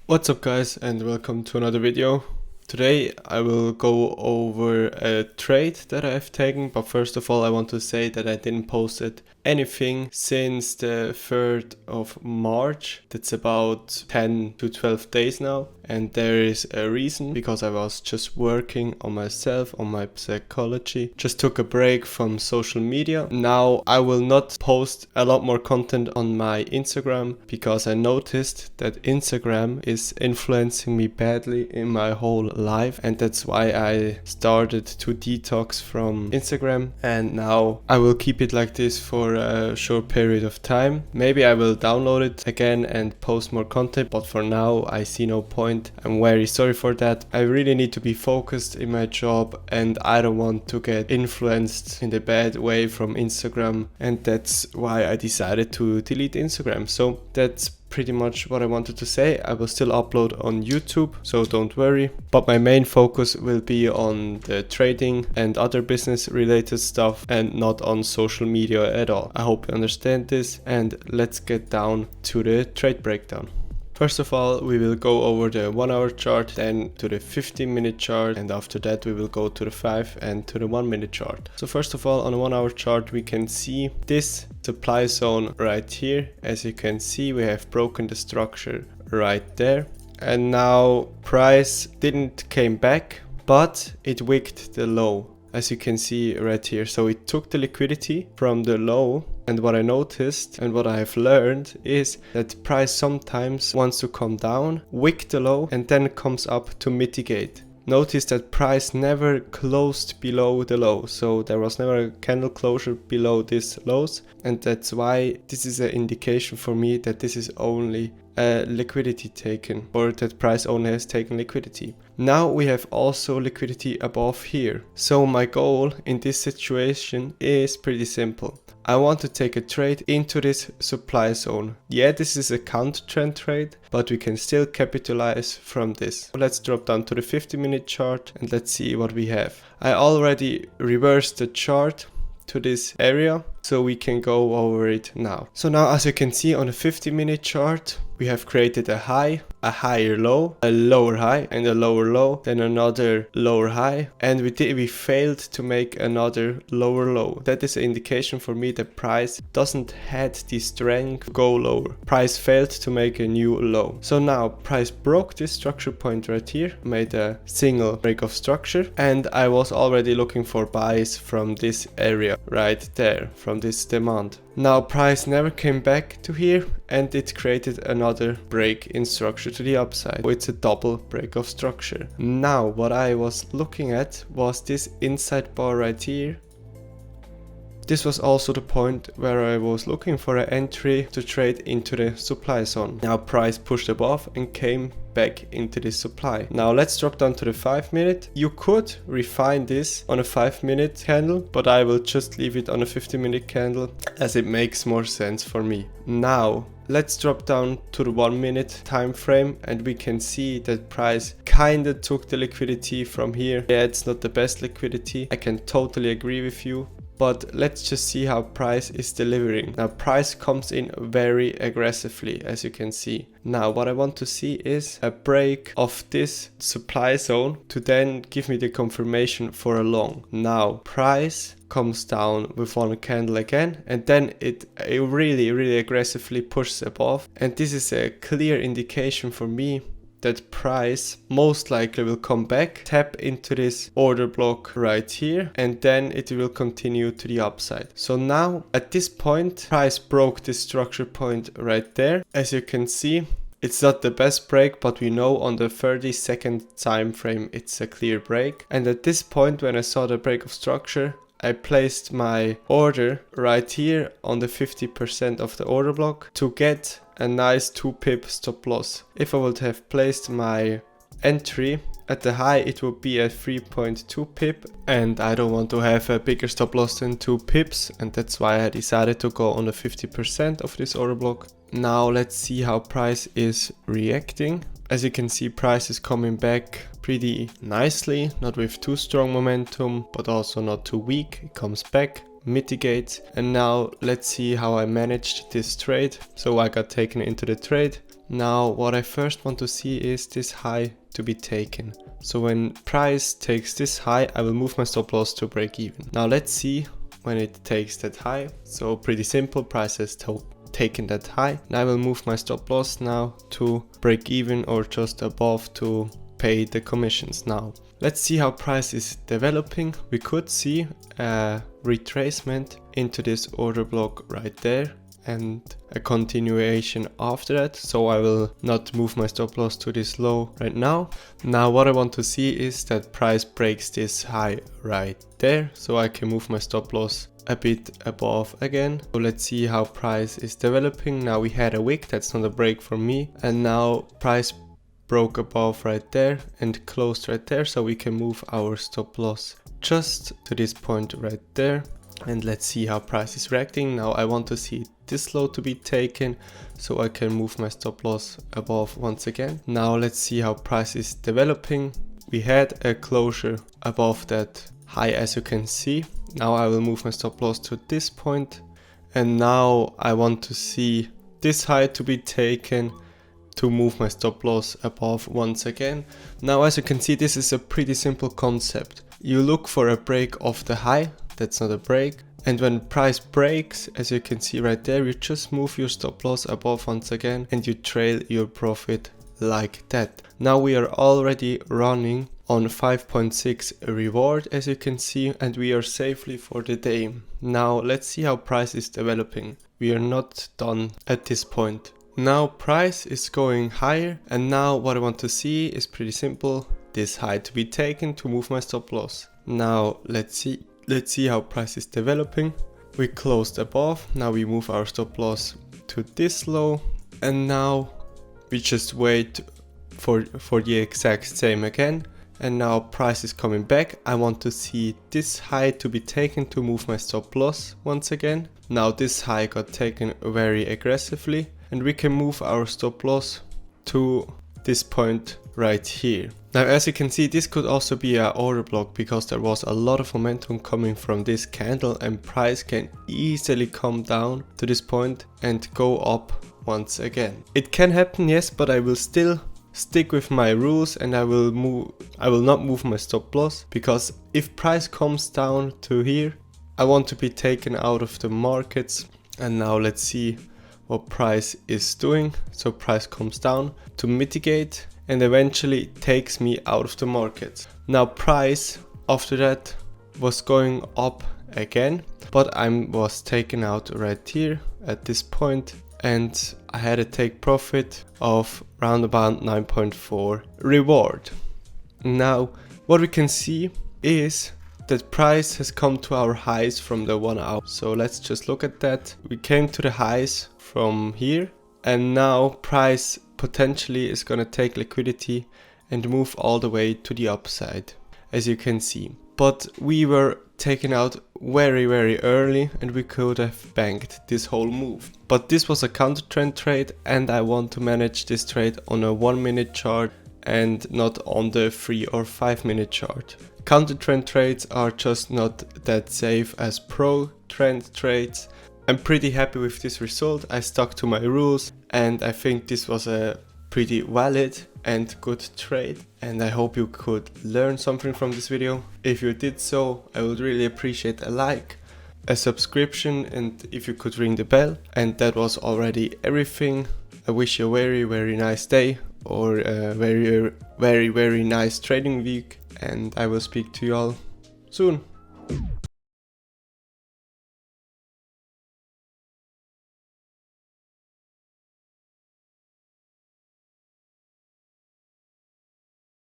What's up guys, and welcome to another video. Today I will go over a trade that I've taken, but first of all I want to say that I didn't post anything since the 3rd of March. That's about 10 to 12 days now, and there is a reason, because I was just working on myself, on my psychology. Just took a break from social media. Now I will not post a lot more content on my Instagram because I noticed that Instagram is influencing me badly in my whole life, and that's why I started to detox from Instagram, and now I will keep it like this for a short period of time. Maybe I will download it again and post more content, but for now I see no point. I'm very sorry for that. I really need to be focused in my job, and I don't want to get influenced in the bad way from Instagram, and that's why I decided to delete Instagram. So that's pretty much what I wanted to say. I will still upload on YouTube, so don't worry, but my main focus will be on the trading and other business related stuff and not on social media at all. I hope you understand this, and let's get down to the trade breakdown. First of all, we will go over the 1 hour chart, then to the 15-minute chart, and after that we will go to the 5 and to the 1 minute chart. So first of all, on a 1 hour chart we can see this supply zone right here. As you can see, we have broken the structure right there, and now price didn't came back, but it wicked the low, as you can see right here. So it took the liquidity from the low, and what I noticed and what I have learned is that price sometimes wants to come down, wick the low, and then comes up to mitigate. Notice that price never closed below the low, so there was never a candle closure below these lows, and that's why this is an indication for me that this is only a liquidity taken, or that price only has taken liquidity. Now we have also liquidity above here. So my goal in this situation is pretty simple. I want to take a trade into this supply zone. Yeah, this is a counter trend trade, but we can still capitalize from this. Let's drop down to the 50-minute chart and let's see what we have. I already reversed the chart to this area, so we can go over it now. So now, as you can see on the 50-minute chart, we have created a high, a higher low, a lower high, and a lower low, then another lower high, and we failed to make another lower low. That is an indication for me that price doesn't had the strength to go lower. Price failed to make a new low. So now price broke this structure point right here, made a single break of structure, and I was already looking for buys from this area right there, from this demand. Now price never came back to here, and it created another break in structure to the upside. So it's a double break of structure. Now what I was looking at was this inside bar right here. This was also the point where I was looking for an entry to trade into the supply zone. Now price pushed above and came back into this supply. Now let's drop down to the 5-minute. You could refine this on a 5-minute candle, but I will just leave it on a 50-minute candle as it makes more sense for me. Now let's drop down to the 1 minute time frame, and we can see that price kinda took the liquidity from here. Yeah, it's not the best liquidity, I can totally agree with you, but let's just see how price is delivering. Now price comes in very aggressively, as you can see. Now what I want to see is a break of this supply zone to then give me the confirmation for a long. Now price comes down with one candle again, and then it really aggressively pushes above, and this is a clear indication for me that price most likely will come back, tap into this order block right here, and then it will continue to the upside. So now at this point price broke this structure point right there. As you can see, it's not the best break, but we know on the 30-second time frame it's a clear break. And at this point, when I saw the break of structure, I placed my order right here on the 50% of the order block to get a nice 2-pip stop loss. If I would have placed my entry at the high, it would be a 3.2 pip, and I don't want to have a bigger stop loss than 2 pips, and that's why I decided to go on the 50% of this order block. Now let's see how price is reacting. As you can see, price is coming back pretty nicely, not with too strong momentum, but also not too weak. It comes back, mitigates, and now let's see how I managed this trade. So I got taken into the trade, Now what I first want to see is this high to be taken. So when price takes this high, I will move my stop loss to break even. Now let's see when it takes that high. So pretty simple, price has taken that high, and I will move my stop loss now to break even or just above to pay the commissions. Now let's see how price is developing. We could see a retracement into this order block right there and a continuation after that, so I will not move my stop loss to this low right now. Now what I want to see is that price breaks this high right there, so I can move my stop loss a bit above again. So let's see how price is developing. Now we had a wick, that's not a break for me, and now price broke above right there and closed right there, so we can move our stop loss just to this point right there. And let's see how price is reacting. Now I want to see this low to be taken so I can move my stop loss above once again. Now let's see how price is developing. We had a closure above that high, as you can see. Now I will move my stop loss to this point, and now I want to see this high to be taken to move my stop loss above once again. Now as you can see, this is a pretty simple concept. You look for a break of the high, that's not a break, and when price breaks, as you can see right there, you just move your stop loss above once again and you trail your profit like that. Now we are already running on 5.6 reward, as you can see, and we are safely for the day. Now let's see how price is developing. We are not done at this point. Now price is going higher, and now what I want to see is pretty simple, this high to be taken to move my stop loss. Now let's see how price is developing. We closed above, now we move our stop loss to this low, and now we just wait for the exact same again. And now price is coming back. I want to see this high to be taken to move my stop loss once again. Now this high got taken very aggressively, and we can move our stop loss to this point right here. Now as you can see, this could also be an order block because there was a lot of momentum coming from this candle, and price can easily come down to this point and go up once again. It can happen, yes, but I will still stick with my rules, and I will not move my stop loss, because if price comes down to here, I want to be taken out of the markets. And now let's see what price is doing. So price comes down to mitigate and eventually takes me out of the markets. Now price after that was going up again, but I was taken out right here at this point, and I had a take profit of around about 9.4 reward. Now what we can see is that price has come to our highs from the 1 hour. So let's just look at that. We came to the highs from here, and now price potentially is gonna take liquidity and move all the way to the upside, as you can see. But we were taken out very early, and we could have banked this whole move. But this was a counter trend trade, and I want to manage this trade on a 1 minute chart and not on the 3 or 5 minute chart. Counter trend trades are just not that safe as pro trend trades. I'm pretty happy with this result. I stuck to my rules, and I think this was a pretty valid and good trade, and I hope you could learn something from this video. If you did so, I would really appreciate a like, a subscription, and if you could ring the bell. And that was already everything. I wish you a very nice day, or a very nice trading week, and I will speak to you all soon.